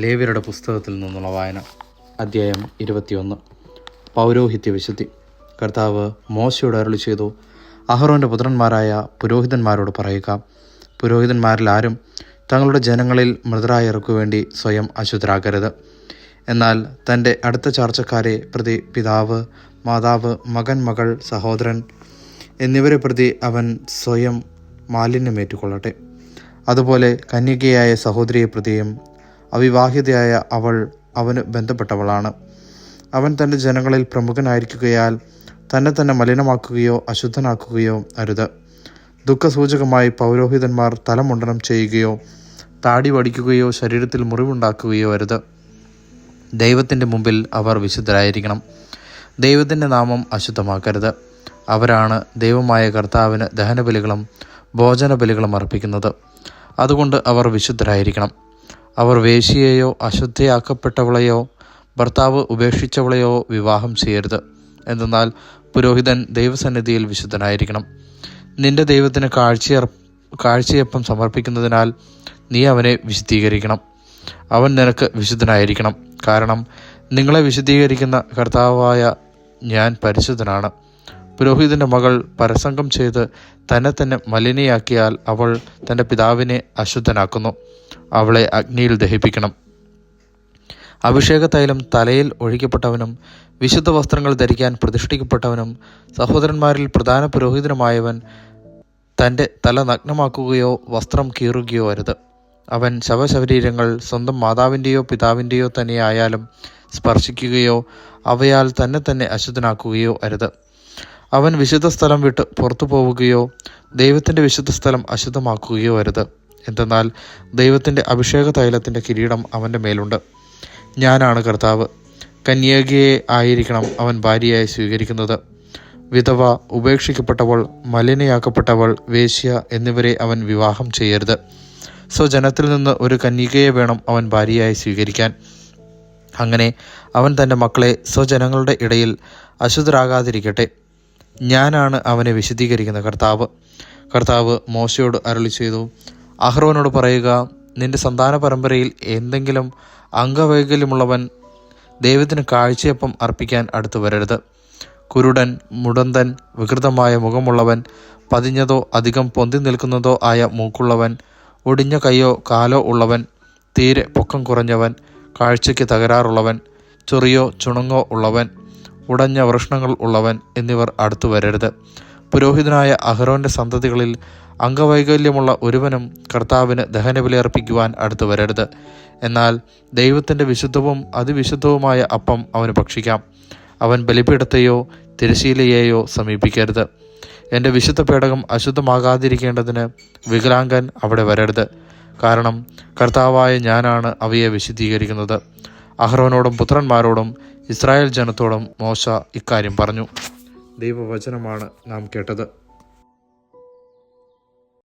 ലേവ്യരുടെ പുസ്തകത്തിൽ നിന്നുള്ള വായന. അധ്യായം 21. പൗരോഹിത്യ വിശുദ്ധി. കർത്താവ് മോശയോട് അരുളി ചെയ്തു, അഹറോൻ്റെ പുത്രന്മാരായ പുരോഹിതന്മാരോട് പറയുക, പുരോഹിതന്മാരിൽ ആരും തങ്ങളുടെ ജനങ്ങളിൽ മൃതരായവർക്ക് വേണ്ടി സ്വയം അശുദ്ധരാകരുത്. എന്നാൽ തൻ്റെ അടുത്ത ചാർച്ചക്കാരെ പ്രതി പിതാവ്, മാതാവ്, മകൻ, മകൾ, സഹോദരൻ എന്നിവരെ പ്രതി അവൻ സ്വയം മാലിന്യമേറ്റുകൊള്ളട്ടെ. അതുപോലെ കന്യകയായ സഹോദരിയെ പ്രതിയും അവിവാഹിതയായ അവൾ അവന് ബന്ധപ്പെട്ടവളാണ്. അവൻ തൻ്റെ ജനങ്ങളിൽ പ്രമുഖനായിരിക്കുകയാൽ തന്നെ മലിനമാക്കുകയോ അശുദ്ധനാക്കുകയോ അരുത്. ദുഃഖസൂചകമായി പൗരോഹിതന്മാർ തലമുണ്ടനം ചെയ്യുകയോ താടി വടിക്കുകയോ ശരീരത്തിൽ മുറിവുണ്ടാക്കുകയോ അരുത്. ദൈവത്തിൻ്റെ മുമ്പിൽ അവർ വിശുദ്ധരായിരിക്കണം. ദൈവത്തിൻ്റെ നാമം അശുദ്ധമാക്കരുത്. അവരാണ് ദൈവമായ കർത്താവിന് ദഹനബലികളും ഭോജനബലികളും അർപ്പിക്കുന്നത്. അതുകൊണ്ട് അവർ വിശുദ്ധരായിരിക്കണം. അവർ വേശ്യയെയോ അശുദ്ധയാക്കപ്പെട്ടവളെയോ ഭർത്താവ് ഉപേക്ഷിച്ചവളെയോ വിവാഹം ചെയ്യരുത്. എന്തെന്നാൽ പുരോഹിതൻ ദൈവസന്നിധിയിൽ വിശുദ്ധനായിരിക്കണം. നിന്റെ ദൈവത്തിന് കാഴ്ചയപ്പം സമർപ്പിക്കുന്നതിനാൽ നീ അവനെ വിശുദ്ധീകരിക്കണം. അവൻ നിനക്ക് വിശുദ്ധനായിരിക്കണം. കാരണം നിങ്ങളെ വിശുദ്ധീകരിക്കുന്ന കർത്താവായ ഞാൻ പരിശുദ്ധനാണ്. പുരോഹിതൻ്റെ മകൾ പരസംഗം ചെയ്ത് തന്നെ മലിനയാക്കിയാൽ അവൾ തൻ്റെ പിതാവിനെ അശുദ്ധനാക്കുന്നു. അവളെ അഗ്നിയിൽ ദഹിപ്പിക്കണം. അഭിഷേക തൈലം തലയിൽ ഒഴിക്കപ്പെട്ടവനും വിശുദ്ധ വസ്ത്രങ്ങൾ ധരിക്കാൻ പ്രതിഷ്ഠിക്കപ്പെട്ടവനും സഹോദരന്മാരിൽ പ്രധാന പുരോഹിതനുമായവൻ തൻ്റെ തല നഗ്നമാക്കുകയോ വസ്ത്രം കീറുകയോ അരുത്. അവൻ ശവശരീരങ്ങൾ സ്വന്തം മാതാവിൻ്റെയോ പിതാവിൻ്റെയോ തന്നെ ആയാലും സ്പർശിക്കുകയോ അവയാൽ തന്നെ അശുദ്ധനാക്കുകയോ അരുത്. അവൻ വിശുദ്ധ സ്ഥലം വിട്ട് പുറത്തു പോവുകയോ ദൈവത്തിൻ്റെ വിശുദ്ധ സ്ഥലം അശുദ്ധമാക്കുകയോ അരുത്. എന്തെന്നാൽ ദൈവത്തിൻ്റെ അഭിഷേക തൈലത്തിൻ്റെ കിരീടം അവൻ്റെ മേലുണ്ട്. ഞാനാണ് കർത്താവ്. കന്യകയെ ആയിരിക്കണം അവൻ ഭാര്യയായി സ്വീകരിക്കുന്നത്. വിധവ, ഉപേക്ഷിക്കപ്പെട്ടവൾ, മലിനയാക്കപ്പെട്ടവൾ, വേശ്യ എന്നിവരെ അവൻ വിവാഹം ചെയ്യരുത്. സ്വജനത്തിൽ നിന്ന് ഒരു കന്യകയെ വേണം അവൻ ഭാര്യയായി സ്വീകരിക്കാൻ. അങ്ങനെ അവൻ തൻ്റെ മക്കളെ സ്വജനങ്ങളുടെ ഇടയിൽ അശുദ്ധരാകാതിരിക്കട്ടെ. ഞാനാണ് അവനെ വിശുദ്ധീകരിക്കുന്ന കർത്താവ്. കർത്താവ് മോശയോട് അരുളി ചെയ്തു, അഹ്റോനോട് പറയുക, നിന്റെ സന്താന പരമ്പരയിൽ എന്തെങ്കിലും അംഗവൈകല്യമുള്ളവൻ ദൈവത്തിന് കാഴ്ചയപ്പം അർപ്പിക്കാൻ അടുത്തു വരരുത്. കുരുടൻ, മുടന്തൻ, വികൃതമായ മുഖമുള്ളവൻ, പതിഞ്ഞതോ അധികം പൊന്തി നിൽക്കുന്നതോ ആയ മൂക്കുള്ളവൻ, ഒടിഞ്ഞ കൈയോ കാലോ ഉള്ളവൻ, തീരെ പൊക്കം കുറഞ്ഞവൻ, കാഴ്ചയ്ക്ക് തകരാറുള്ളവൻ, ചൊറിയോ ചുണങ്ങോ ഉള്ളവൻ, ഉടഞ്ഞ വൃഷ്ണങ്ങൾ ഉള്ളവൻ എന്നിവർ അടുത്തു വരരുത്. പുരോഹിതനായ അഹ്റോൻ്റെ സന്തതികളിൽ അംഗവൈകല്യമുള്ള ഒരുവനും കർത്താവിന് ദഹനബലി അർപ്പിക്കുവാൻ അടുത്തു വരരുത്. എന്നാൽ ദൈവത്തിൻ്റെ വിശുദ്ധവും അതിവിശുദ്ധവുമായ അപ്പം അവന് ഭക്ഷിക്കാം. അവൻ ബലിപീഠത്തെയോ തിരശീലയെയോ സമീപിക്കരുത്. എൻ്റെ വിശുദ്ധ പേടകം അശുദ്ധമാകാതിരിക്കേണ്ടതിന് വികലാംഗൻ അവിടെ വരരുത്. കാരണം കർത്താവായ ഞാനാണ് അവയെ വിശുദ്ധീകരിക്കുന്നത്. അഹ്റോനോടും പുത്രന്മാരോടും ഇസ്രായേൽ ജനത്തോടും മോശ ഇക്കാര്യം പറഞ്ഞു. ദൈവവചനമാണ് നാം കേട്ടത്.